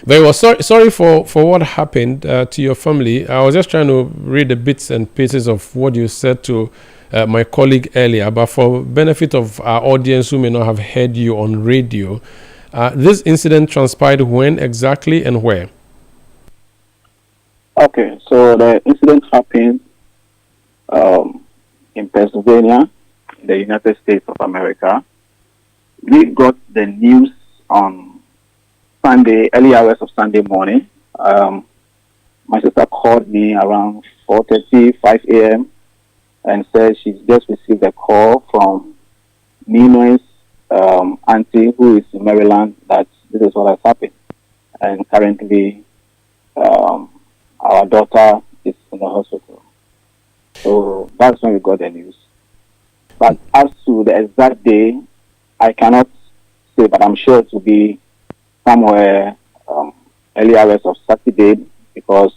Very well. Sorry for what happened to your family. I was just trying to read the bits and pieces of what you said to my colleague earlier, but for benefit of our audience who may not have heard you on radio, this incident transpired when exactly and where? Okay, so the incident happened in Pennsylvania, in the United States of America. We got the news on Sunday, early hours of Sunday morning. My sister called me around 4:30, 5 a.m. and said she's just received a call from Nino's auntie, who is in Maryland, that this is what has happened. And currently, our daughter is in the hospital. So that's when we got the news. But as to the exact day, I cannot say, but I'm sure it will be somewhere early hours of Saturday, because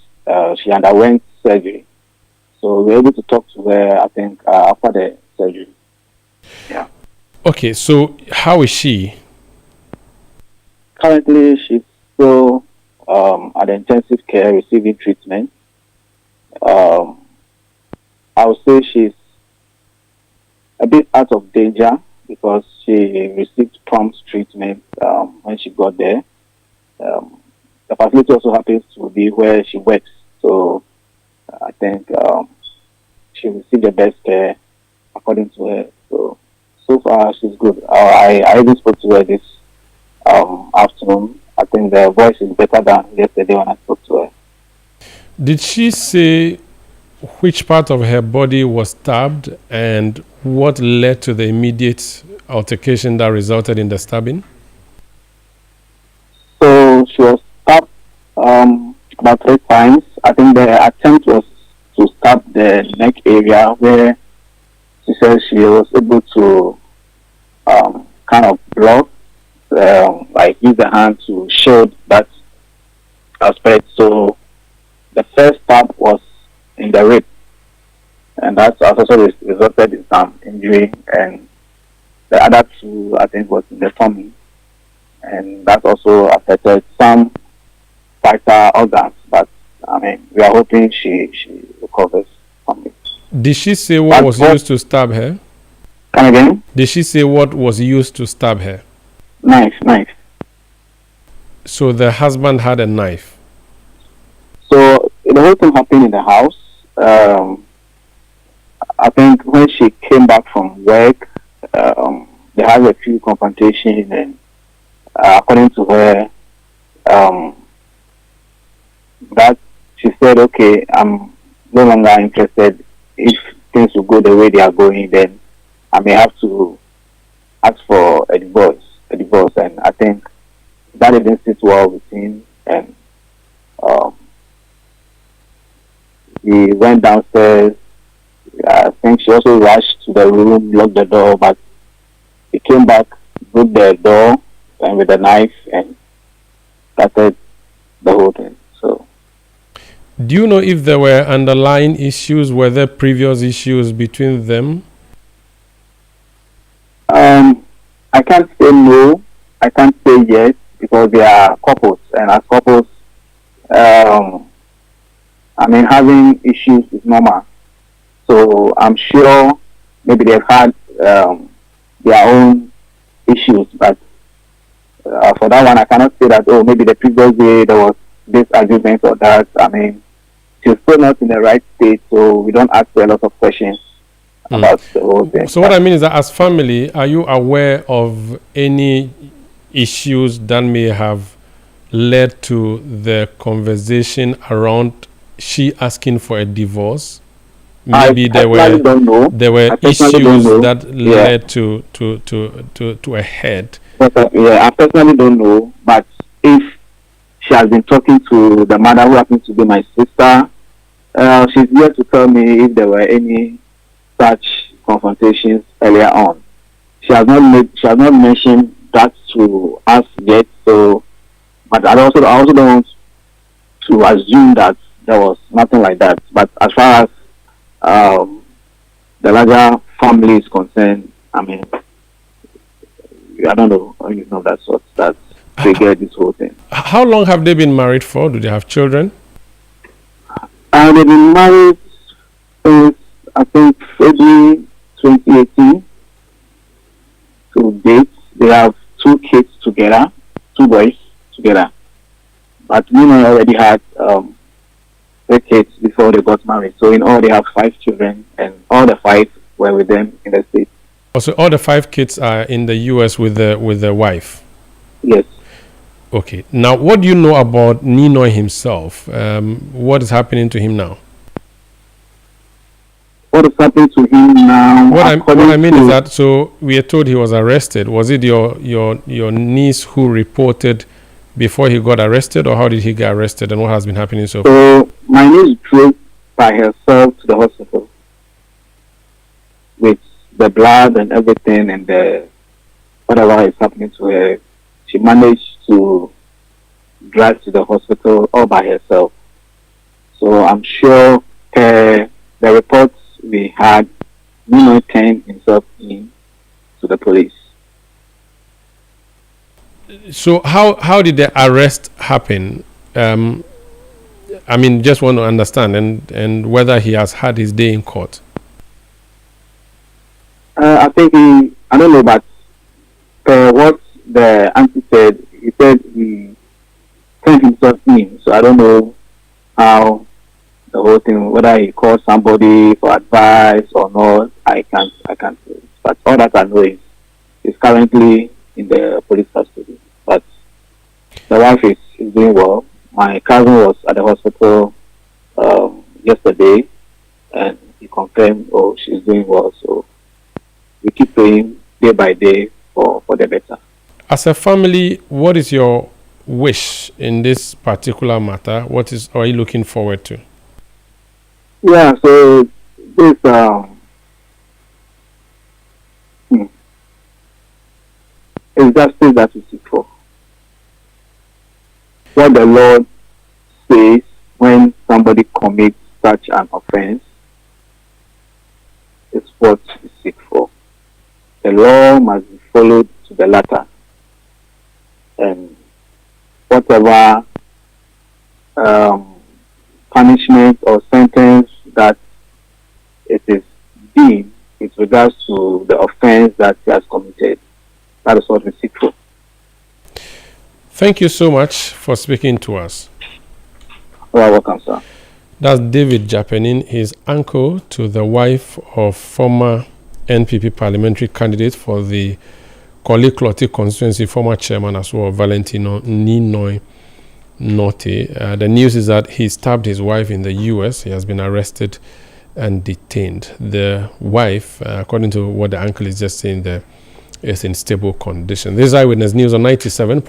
she underwent surgery. So we were able to talk to her, I think, after the surgery. Yeah. Okay, so how is she? Currently, she's still at intensive care receiving treatment. I would say she's a bit out of danger because she received prompt treatment when she got there. The facility also happens to be where she works, so I think she received the best care according to her. So far she's good. I even spoke to her this afternoon. I think the voice is better than yesterday when I spoke to her. Did she say which part of her body was stabbed and what led to the immediate altercation that resulted in the stabbing? So she was stabbed about 3 times. I think the attempt was to stab the neck area, where she said she was able to kind of block, like use the hand to shield that aspect. So the first stab was in the rib, and that also resulted in some injury, and the other 2, I think, was in the tummy, and that also affected some vital organs. But I mean, we are hoping she recovers from it. Did she say what was used to stab her? Come again? Did she say what was used to stab her? Knife. So the husband had a knife. So the whole thing happened in the house. I think when she came back from work, they had a few confrontations, and according to her, that she said, "Okay, I'm no longer interested. If things will go the way they are going, then I may have to ask for a divorce." And I think that didn't sit well with him, and he went downstairs. I think she also rushed to the room, locked the door, but he came back, broke the door, and with a knife, and started the whole thing. So, do you know if there were underlying issues? Were there previous issues between them? I can't say no. I can't say yes, because they are couples, and as couples, I mean, having issues is normal. So I'm sure maybe they've had their own issues, but for that one, I cannot say that, oh, maybe the previous day there was this argument or that. I mean, she's still not in the right state, so we don't ask her a lot of questions about the whole thing. So what I mean is that as family, are you aware of any issues that may have led to the conversation around she asking for a divorce? Maybe there were issues that led to a head. I personally don't know, but if she has been talking to the mother, who happens to be my sister, she's here to tell me if there were any such confrontations earlier on. She has not mentioned that to us yet. So, but I also don't want to assume that there was nothing like that. But as far as the larger family is concerned, I mean, I don't know, that sort. triggered this whole thing. How long have they been married for? Do they have children? They've been married since, I think, February 2018 to date. They have 2 kids together, 2 boys together. But Nino already had 3 kids before they got married. So in all, they have 5 children, and all the 5 were with them in the States. Oh, so all the 5 kids are in the U.S. with the wife? Yes. Okay. Now, what do you know about Ninoy himself? What is happening to him now? What is happening to him now? What I mean is that, so we are told he was arrested. Was it your niece who reported before he got arrested, or how did he get arrested, and what has been happening so far? So my niece drove by herself to the hospital with the blood and everything, and whatever is happening to her. She managed to drive to the hospital all by herself. So I'm sure the reports we had, Nino turned himself in to the police. So how did the arrest happen? I mean, just want to understand, and whether he has had his day in court. I think I don't know, but what the auntie said, he said he turned himself in. So I don't know how the whole thing, whether he called somebody for advice or not. I can't say. But all that I know is he's currently in the police custody. But the wife is doing well. My cousin was at the hospital yesterday, and he confirmed, oh, she's doing well. So we keep praying day by day for the better. As a family, what is your wish in this particular matter? What are you looking forward to? Yeah, so this is justice that we seek for. What the Lord says when somebody commits such an offense is what we seek for. The law must be followed to the letter, and whatever punishment or sentence that it is deemed with regards to the offense that he has committed, that is what we seek for. Thank you so much for speaking to us. You are welcome, sir. That's David Japanin, his uncle to the wife of former NPP parliamentary candidate for the Korle-Klottey constituency, former chairman as well, Valentino Nortey. The news is that he stabbed his wife in the U.S. He has been arrested and detained. The wife, according to what the uncle is just saying there, is in stable condition. This is Eyewitness News on 97.